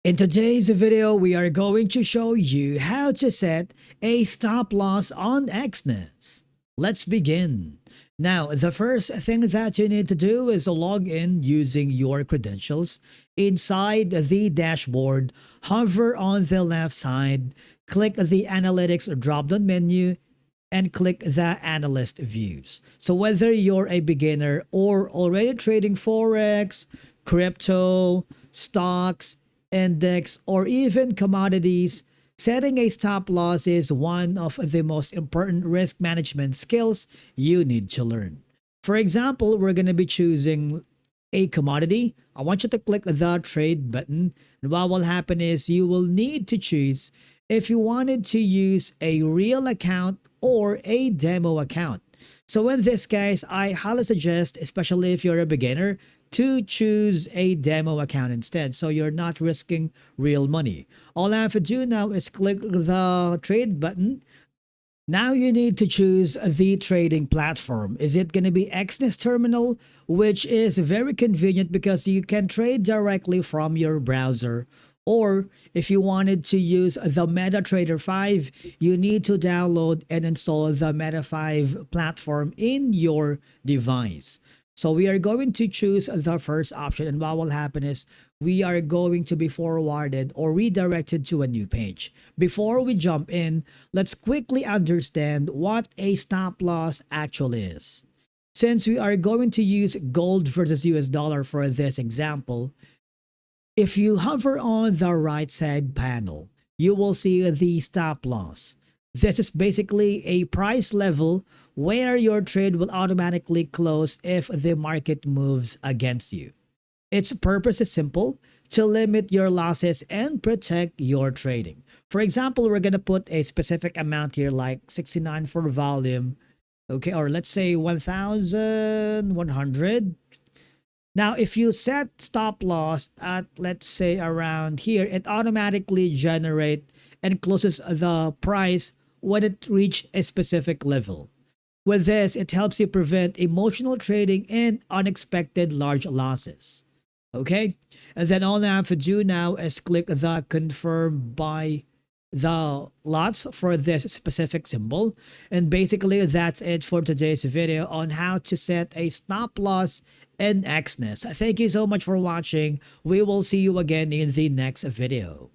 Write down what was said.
In today's video, we are going to show you how to set a stop loss on Exness. Let's begin. Now, the first thing that you need to do is log in using your credentials. Inside the dashboard, hover on the left side, click the Analytics drop-down menu, and click the Analyst Views. So whether you're a beginner or already trading Forex, crypto, stocks, index, or even commodities, setting a stop loss is one of the most important risk management skills you need to learn. For example, we're going to be choosing a commodity. I want you to click the trade button, and what will happen is you will need to choose if you wanted to use a real account or a demo account. So in this case, I highly suggest, especially if you're a beginner, to choose a demo account instead, so you're not risking real money. All I have to do now is click the trade button. Now you need to choose the trading platform. Is it going to be Exness Terminal, which is very convenient because you can trade directly from your browser. Or if you wanted to use the MetaTrader 5, you need to download and install the Meta 5 platform in your device. So we are going to choose the first option, and what will happen is we are going to be forwarded or redirected to a new page. Before we jump in, let's quickly understand what a stop loss actually is. Since we are going to use gold versus US dollar for this example, if you hover on the right side panel, you will see the stop loss. This is basically a price level where your trade will automatically close if the market moves against you. Its purpose is simple: to limit your losses and protect your trading. For example, we're going to put a specific amount here like 69 for volume, okay, or let's say 1,100. Now, if you set stop loss at, let's say, around here, it automatically generates and closes the price when it reaches a specific level. With this, it helps you prevent emotional trading and unexpected large losses. Okay? And then all I have to do now is click the confirm by the lots for this specific symbol. And basically, that's it for today's video on how to set a stop loss in Exness. Thank you so much for watching. We will see you again in the next video.